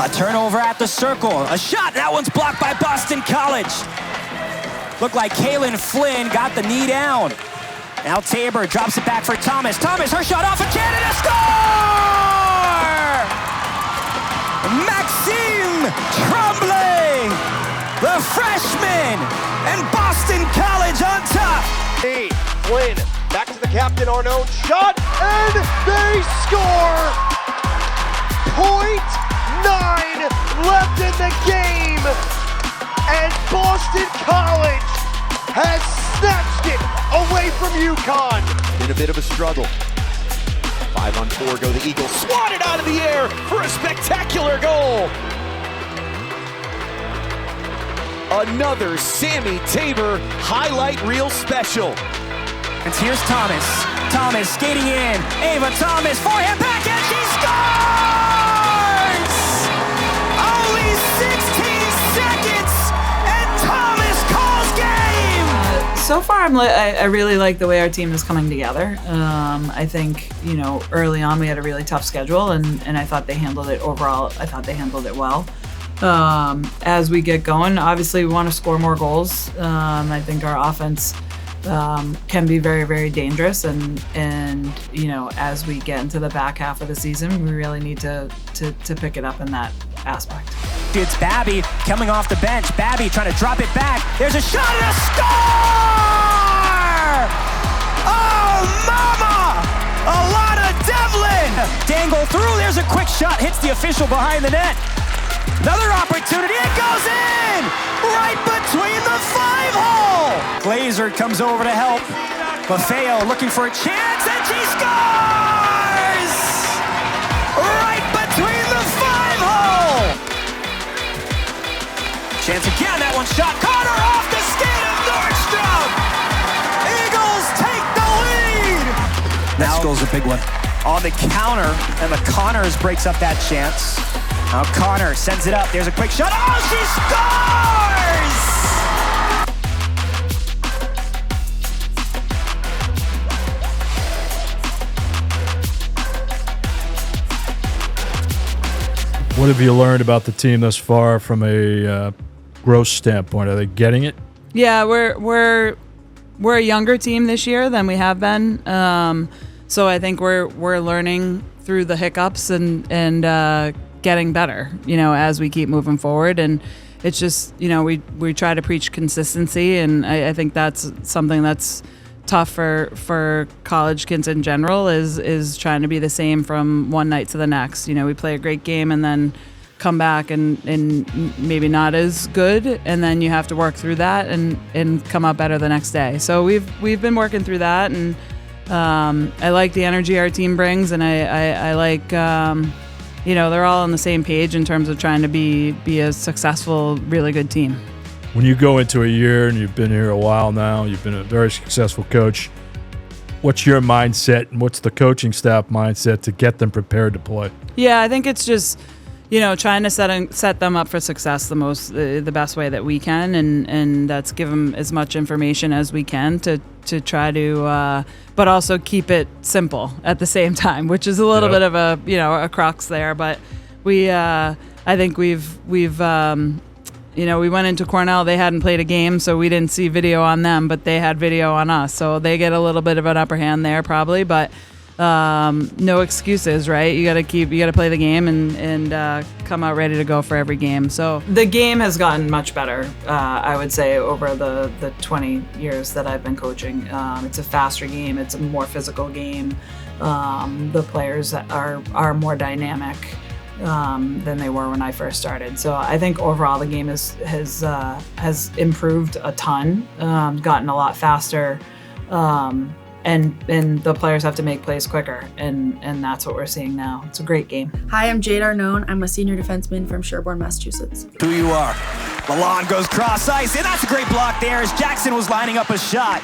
A turnover at the circle. A shot. That one's blocked by Boston College. Looked like Kaylin Flynn got the knee down. Now Taber drops it back for Thomas. Thomas, her shot off of Canada. Score! Maxime Tremblay, the freshman, and Boston College on top. Jade, Flynn, back to the captain, Arnone, shot, and they score! 0.9 left in the game, and Boston College has snatched it away from UConn. In a bit of a struggle. 5-on-4 go the Eagles, swatted out of the air for a spectacular goal. Another Sammy Taber highlight reel special. And here's Thomas. Thomas skating in. Ava Thomas, forehand back, and she scores! Only 16 seconds, and Thomas calls game! So far, I really like the way our team is coming together. I think, early on we had a really tough schedule, and I thought they handled it overall. I thought they handled it well. As we get going, obviously we want to score more goals. I think our offense can be very, very dangerous, and as we get into the back half of the season, we really need to pick it up in that aspect. It's Babby coming off the bench. Babby trying to drop it back. There's a shot and a score! Oh, mama! Alana Devlin! Dangle through. There's a quick shot. Hits the official behind the net. Another opportunity. It goes in! Right between the 5-hole! Glazer comes over to help. Maffeo looking for a chance, and she scores! Right between the 5-hole! Chance again, that one shot. Connor off the skate of Nordstrom! Eagles take the lead! Next goal's a big one. On the counter, and the Connors breaks up that chance. Now Connor sends it up. There's a quick shot. Oh, she scores! What have you learned about the team thus far from a growth standpoint? Are they getting it? Yeah, we're a younger team this year than we have been. So I think we're learning through the hiccups and getting better, as we keep moving forward. And it's just, we try to preach consistency, and I think that's something that's tough for college kids in general is trying to be the same from one night to the next. We play a great game and then come back and maybe not as good, and then you have to work through that and come out better the next day. So we've been working through that, and I like the energy our team brings, and I like they're all on the same page in terms of trying to be a successful, really good team. When you go into a year, and you've been here a while now, you've been a very successful coach, what's your mindset and what's the coaching staff mindset to get them prepared to play? Yeah, I think it's just, trying to set them up for success the best way that we can, and that's give them as much information as we can to try to, but also keep it simple at the same time, which is a little bit of a crux there. But we, I think we went into Cornell. They hadn't played a game, so we didn't see video on them, but they had video on us, so they get a little bit of an upper hand there probably, but. No excuses, right? You got to play the game and come out ready to go for every game. So the game has gotten much better, I would say, over the 20 years that I've been coaching. It's a faster game. It's a more physical game. The players are more dynamic than they were when I first started. So I think overall the game has improved a ton, gotten a lot faster. And the players have to make plays quicker, and that's what we're seeing now. It's a great game. Hi, I'm Jade Arnone. I'm a senior defenseman from Sherborne, Massachusetts. Who you are. Lalonde goes cross ice, and that's a great block there as Jackson was lining up a shot.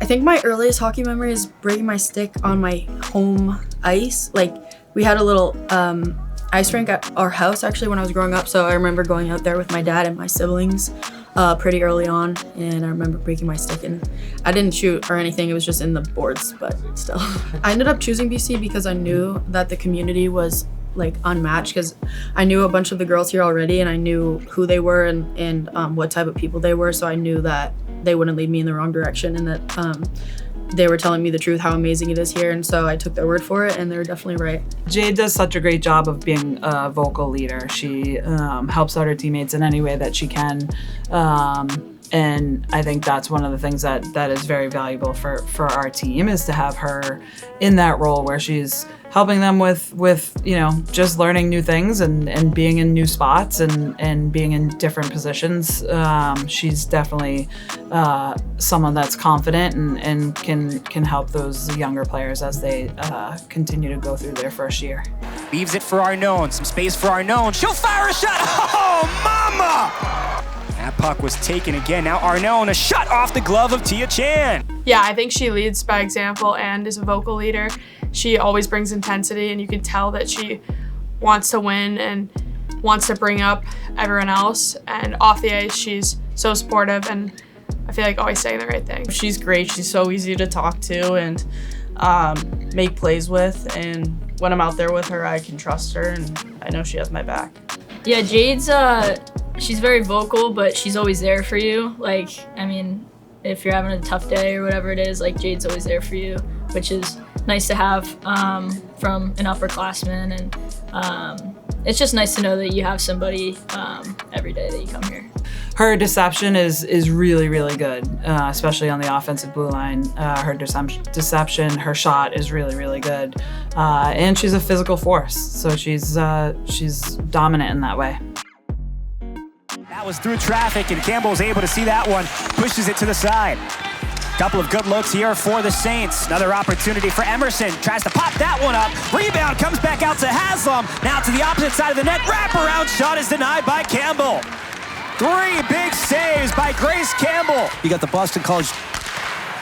I think my earliest hockey memory is breaking my stick on my home ice. We had a little ice rink at our house actually when I was growing up, so I remember going out there with my dad and my siblings. pretty early on, and I remember breaking my stick, and I didn't shoot or anything. It was just in the boards, but still. I ended up choosing BC because I knew that the community was like unmatched, because I knew a bunch of the girls here already, and I knew who they were and what type of people they were, so I knew that they wouldn't lead me in the wrong direction, and that they were telling me the truth, how amazing it is here, and so I took their word for it, and they were definitely right. Jade does such a great job of being a vocal leader. She helps out her teammates in any way that she can, and I think that's one of the things that is very valuable for our team, is to have her in that role where she's helping them with just learning new things and being in new spots and being in different positions. She's definitely someone that's confident and can help those younger players as they continue to go through their first year. Leaves it for Arnone. Some space for Arnone. She'll fire a shot. Oh, mama! That puck was taken again. Now Arnone, a shot off the glove of Tia Chan. Yeah, I think she leads by example and is a vocal leader. She always brings intensity, and you can tell that she wants to win and wants to bring up everyone else. And off the ice, she's so supportive, and I feel like always saying the right thing. She's great. She's so easy to talk to and make plays with. And when I'm out there with her, I can trust her, and I know she has my back. Yeah, Jade's she's very vocal, but she's always there for you. Like, I mean, if you're having a tough day or whatever it is, like, Jade's always there for you, which is nice to have from an upperclassman. And it's just nice to know that you have somebody every day that you come here. Her deception is really, really good, especially on the offensive blue line. Her deception, her shot is really, really good. And she's a physical force, so she's dominant in that way. That was through traffic, and Campbell's able to see that one. Pushes it to the side. Couple of good looks here for the Saints. Another opportunity for Emerson. Tries to pop that one up. Rebound comes back out to Haslam. Now to the opposite side of the net. Wraparound shot is denied by Campbell. 3 big saves by Grace Campbell. You got the Boston College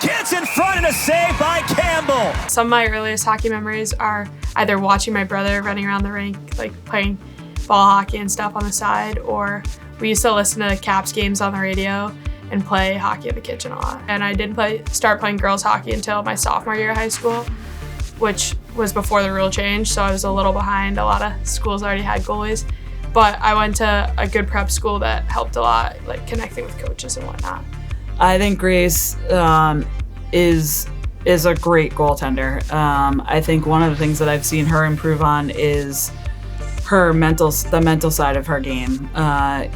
Kids in front, and a save by Campbell. Some of my earliest hockey memories are either watching my brother running around the rink, like playing ball hockey and stuff on the side, or we used to listen to Caps games on the radio and play hockey in the kitchen a lot. And I didn't start playing girls hockey until my sophomore year of high school, which was before the rule change, so I was a little behind. A lot of schools already had goalies. But I went to a good prep school that helped a lot, like connecting with coaches and whatnot. I think Grace is a great goaltender. I think one of the things that I've seen her improve on is the mental side of her game.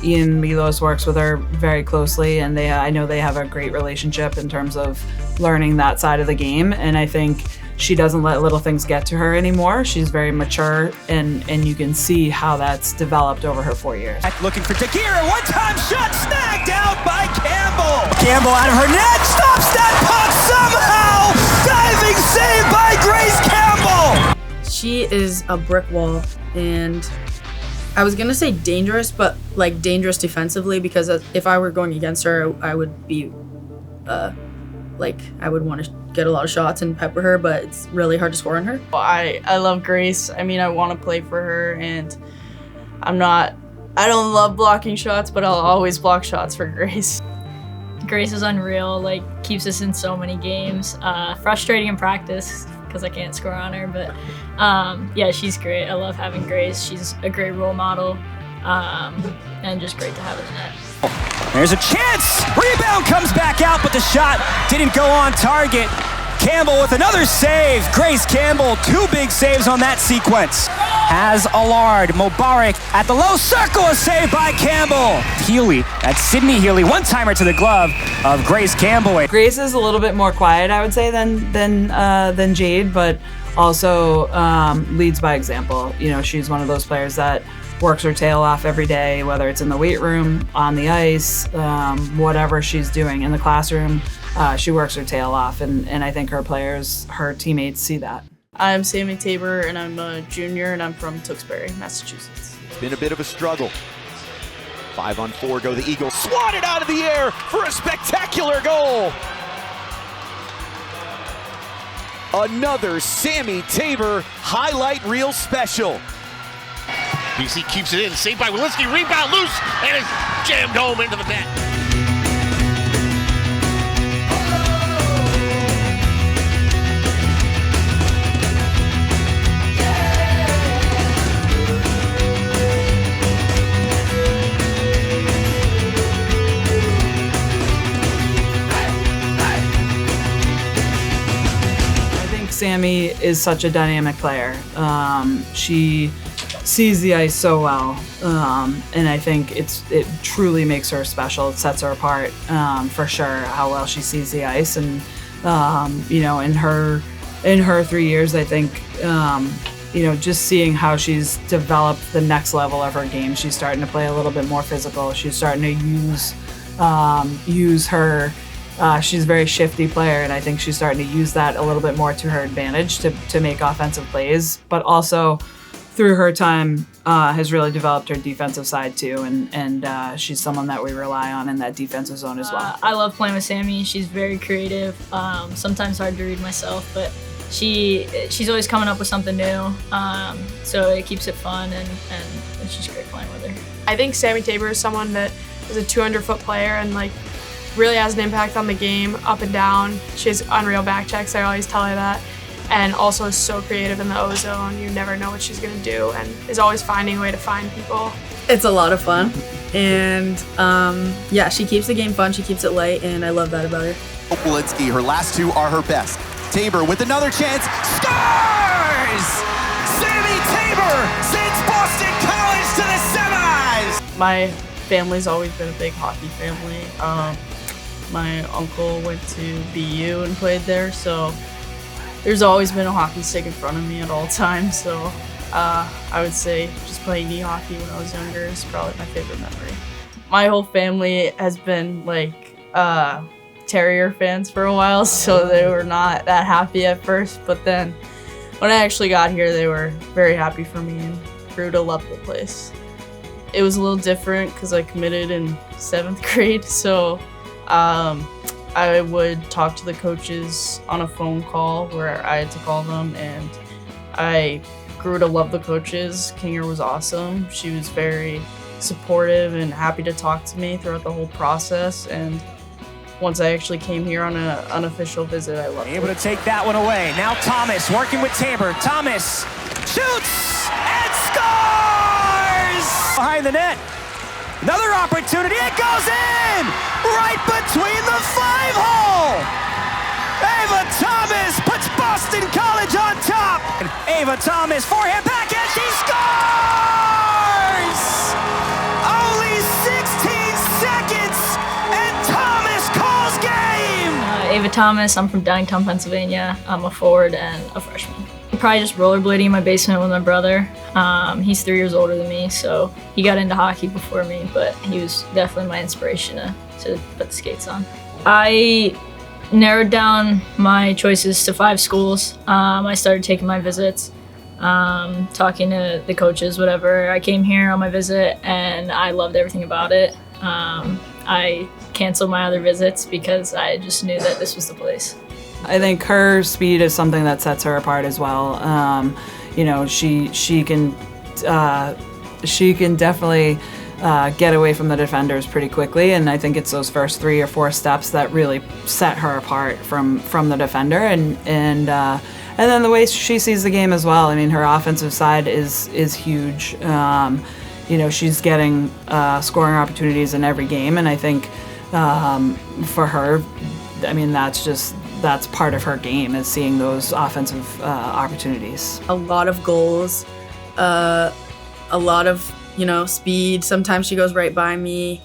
Ian Milos works with her very closely, and I know they have a great relationship in terms of learning that side of the game. And I think she doesn't let little things get to her anymore. She's very mature, and you can see how that's developed over her 4 years. Looking for Tagira, one-time shot snagged out by Campbell. Campbell out of her net, stops that puck somehow! Diving save by Grace Campbell! She is a brick wall, and I was gonna say dangerous, but like dangerous defensively, because if I were going against her, I would be I would want to get a lot of shots and pepper her, but it's really hard to score on her. I love Grace. I mean, I want to play for her, and I don't love blocking shots, but I'll always block shots for Grace. Grace is unreal, like, keeps us in so many games. Frustrating in practice because I can't score on her, but yeah, she's great. I love having Grace. She's a great role model, and just great to have in the net. There's a chance! Rebound comes back out, but the shot didn't go on target. Campbell with another save. Grace Campbell, 2 big saves on that sequence. As Allard, Mubarak at the low circle, a save by Campbell. Healy, that's Sydney Healy, one-timer to the glove of Grace Campbell. Grace is a little bit more quiet, I would say, than Jade, but also leads by example. You know, she's one of those players that works her tail off every day, whether it's in the weight room, on the ice, whatever she's doing in the classroom. She works her tail off, and I think her teammates see that. I'm Sammy Taber, and I'm a junior, and I'm from Tewksbury, Massachusetts. It's been a bit of a struggle. 5-on-4 go the Eagles. Swatted out of the air for a spectacular goal. Another Sammy Taber highlight reel special. BC keeps it in, saved by Walensky, rebound loose, and it's jammed home into the net. Sammy is such a dynamic player. She sees the ice so well, and I think it truly makes her special. It sets her apart for sure, how well she sees the ice. And you know, in her 3 years, I think you know, just seeing how she's developed the next level of her game. She's starting to play a little bit more physical. She's starting to use her. She's a very shifty player, and I think she's starting to use that a little bit more to her advantage to make offensive plays. But also, through her time, has really developed her defensive side too, and she's someone that we rely on in that defensive zone as well. I love playing with Sammy. She's very creative. Sometimes hard to read myself, but she's always coming up with something new. So it keeps it fun, and she's great playing with her. I think Sammy Taber is someone that is a 200-foot player and like really has an impact on the game up and down. She has unreal back checks. I always tell her that. And also is so creative in the O-zone. You never know what she's going to do, and is always finding a way to find people. It's a lot of fun. And yeah, she keeps the game fun. She keeps it light, and I love that about her. Politsky, her last two are her best. Taber with another chance, scores! Sammy Taber sends Boston College to the semis! My family's always been a big hockey family. My uncle went to BU and played there, so there's always been a hockey stick in front of me at all times. So I would say just playing knee hockey when I was younger is probably my favorite memory. My whole family has been like Terrier fans for a while, so they were not that happy at first, but then when I actually got here, they were very happy for me and grew to love the place. It was a little different because I committed in 7th grade, so I would talk to the coaches on a phone call where I had to call them, and I grew to love the coaches. Kinger was awesome. She was very supportive and happy to talk to me throughout the whole process, and once I actually came here on an unofficial visit, I loved it. Able to take that one away. Now Thomas working with Taber. Thomas shoots and scores! Behind the net. Another opportunity, it goes in! Right between the 5-hole! Ava Thomas puts Boston College on top! And Ava Thomas, forehand backhand, she scores! Only 16 seconds, and Thomas calls game! Ava Thomas, I'm from Downingtown, Pennsylvania. I'm a forward and a freshman. Probably just rollerblading in my basement with my brother. He's 3 years older than me, so he got into hockey before me, but he was definitely my inspiration to put the skates on. I narrowed down my choices to 5 schools. I started taking my visits, talking to the coaches, whatever. I came here on my visit, and I loved everything about it. I canceled my other visits because I just knew that this was the place. I think her speed is something that sets her apart as well. You know, she can definitely get away from the defenders pretty quickly, and I think it's those first 3 or 4 steps that really set her apart from the defender, and then the way she sees the game as well. I mean, her offensive side is huge. You know, she's getting scoring opportunities in every game, and I think for her, I mean, that's part of her game, is seeing those offensive opportunities. A lot of goals, a lot of, you know, speed. Sometimes she goes right by me.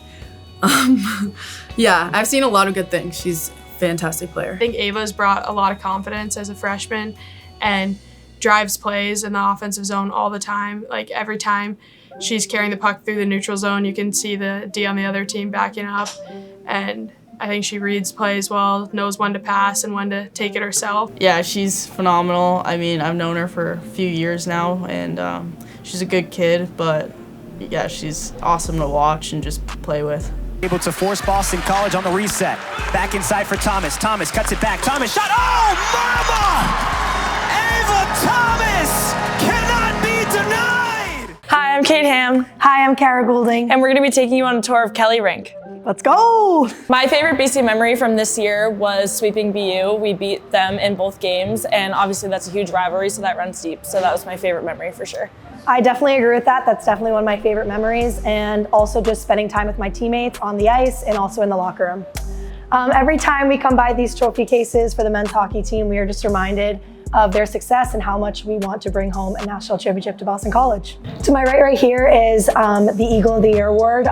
Yeah, I've seen a lot of good things. She's a fantastic player. I think Ava's brought a lot of confidence as a freshman and drives plays in the offensive zone all the time. Like every time she's carrying the puck through the neutral zone, you can see the D on the other team backing up, and I think she reads plays well, knows when to pass and when to take it herself. Yeah, she's phenomenal. I mean, I've known her for a few years now, and she's a good kid, but yeah, she's awesome to watch and just play with. Able to force Boston College on the reset. Back inside for Thomas. Thomas cuts it back. Thomas shot. Oh, mama! Ava Thomas cannot be denied! Hi, I'm Kate Ham. Hi, I'm Kara Goulding. And we're going to be taking you on a tour of Kelly Rink. Let's go! My favorite BC memory from this year was sweeping BU. We beat them in both games, and obviously that's a huge rivalry, so that runs deep. So that was my favorite memory for sure. I definitely agree with that. That's definitely one of my favorite memories, and also just spending time with my teammates on the ice and also in the locker room. Every time we come by these trophy cases for the men's hockey team, we are just reminded of their success and how much we want to bring home a national championship to Boston College. To my right here is the Eagle of the Year award.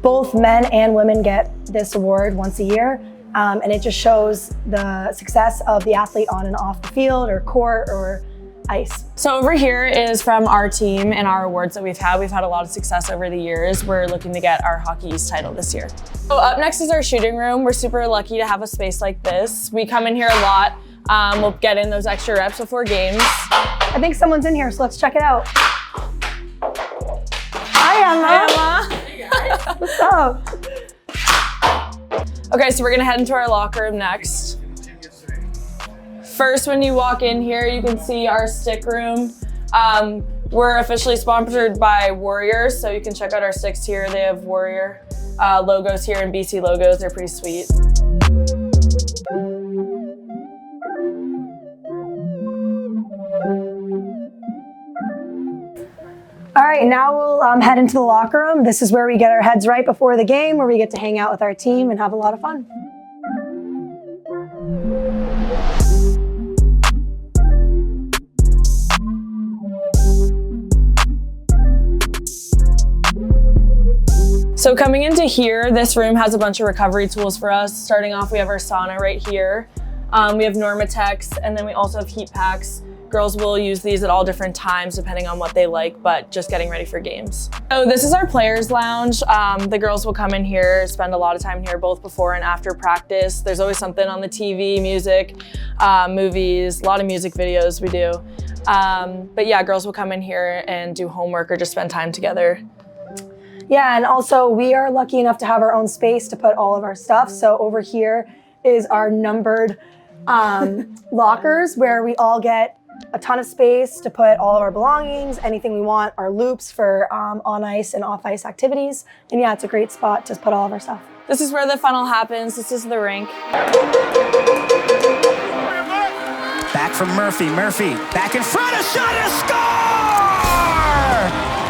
Both men and women get this award once a year, and it just shows the success of the athlete on and off the field or court or ice. So over here is from our team and our awards that we've had. We've had a lot of success over the years. We're looking to get our Hockey East title this year. So up next is our shooting room. We're super lucky to have a space like this. We come in here a lot. We'll get in those extra reps before games. I think someone's in here, so let's check it out. Hi, Emma. Hey, Emma. What's up? Okay, so we're gonna head into our locker room next. First, when you walk in here, you can see our stick room. We're officially sponsored by Warriors, so you can check out our sticks here. They have Warrior logos here and BC logos. They're pretty sweet. All right, now we'll head into the locker room. This is where we get our heads right before the game, where we get to hang out with our team and have a lot of fun. So coming into here, this room has a bunch of recovery tools for us. Starting off, we have our sauna right here. We have Normatex, and then we also have heat packs. Girls will use these at all different times depending on what they like, but just getting ready for games. So this is our players lounge. The girls will come in here, spend a lot of time here both before and after practice. There's always something on the TV, music, movies, a lot of music videos we do. But yeah, girls will come in here and do homework or just spend time together. Yeah, and also we are lucky enough to have our own space to put all of our stuff. So over here is our numbered lockers where we all get a ton of space to put all of our belongings, anything we want, our loops for on ice and off ice activities. And yeah, it's a great spot to put all of our stuff. This is where the funnel happens. This is the rink. Back from Murphy. Murphy back in front, a shot and a score!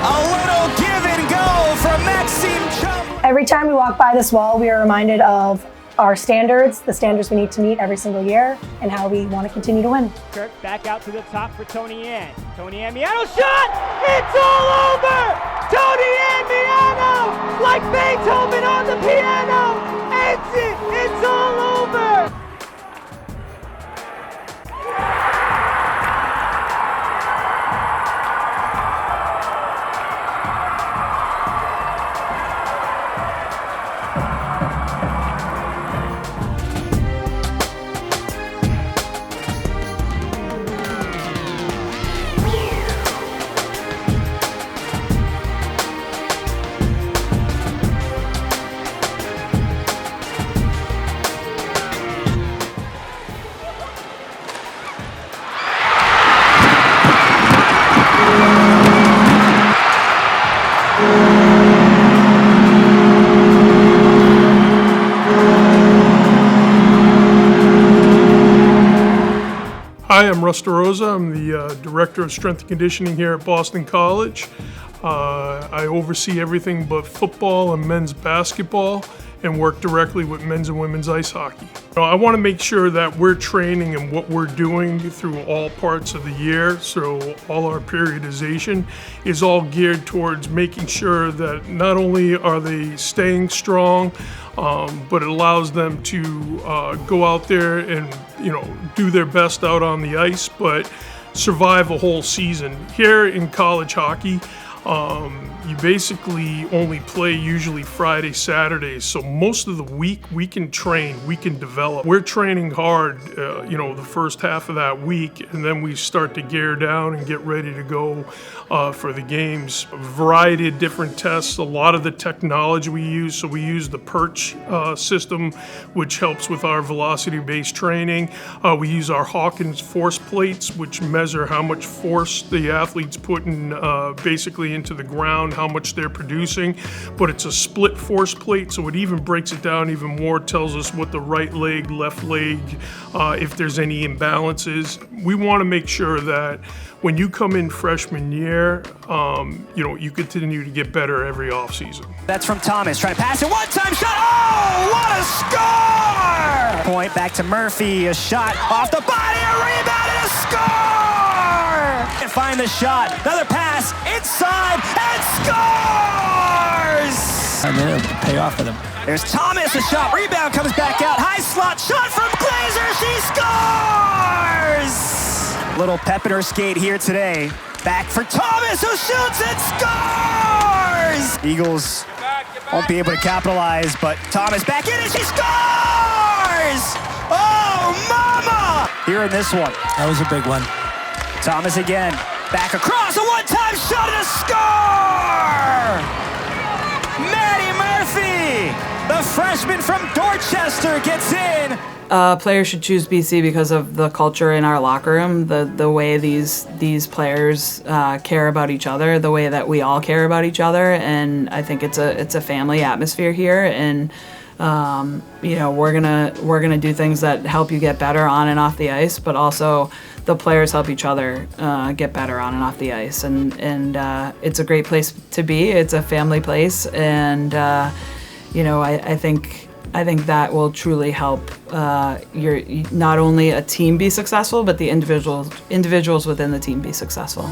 A little give and go from Maxime Chum. Every time we walk by this wall, we are reminded of our standards, the standards we need to meet every single year, and how we want to continue to win. Kirk back out to the top for Tony Ann. Tony Ann Miano shot! It's all over! Tony Ann Miano, like Beethoven on the piano, ends it! It's all over! Hi, I'm Russ DeRosa. I'm the Director of Strength and Conditioning here at Boston College. I oversee everything but football and men's basketball and work directly with men's and women's ice hockey. I want to make sure that we're training and what we're doing through all parts of the year, so all our periodization is all geared towards making sure that not only are they staying strong, but it allows them to go out there and do their best out on the ice, but survive a whole season. Here in college hockey, you basically only play usually Friday, Saturdays. So most of the week we can train, we can develop. We're training hard, the first half of that week, and then we start to gear down and get ready to go for the games. A variety of different tests, a lot of the technology we use. So we use the perch system, which helps with our velocity-based training. We use our Hawkins force plates, which measure how much force the athlete's putting basically into the ground, how much they're producing, but it's a split force plate, so it even breaks it down even more, tells us what the right leg, left leg, if there's any imbalances. We want to make sure that when you come in freshman year, you continue to get better every offseason. That's from Thomas, trying to pass it, one-time shot, oh, what a score! Point back to Murphy, a shot off the body, a rebound, and a score! And find the shot. Another pass inside and scores! And then it'll pay off for them. There's Thomas, a shot, rebound comes back out. High slot shot from Glazer, she scores! Little pep in her skate here today. Back for Thomas, who shoots and scores! Eagles won't be able to capitalize, but Thomas back in and she scores! Oh, mama! Here in this one. That was a big one. Thomas again, back across, a one-time shot and a score! Maddie Murphy, the freshman from Dorchester, gets in. Players should choose BC because of the culture in our locker room, the way these players care about each other, the way that we all care about each other, and I think it's a family atmosphere here, and we're gonna do things that help you get better on and off the ice, but also the players help each other get better on and off the ice, and it's a great place to be. It's a family place, and I think that will truly help not only a team be successful, but the individuals within the team be successful.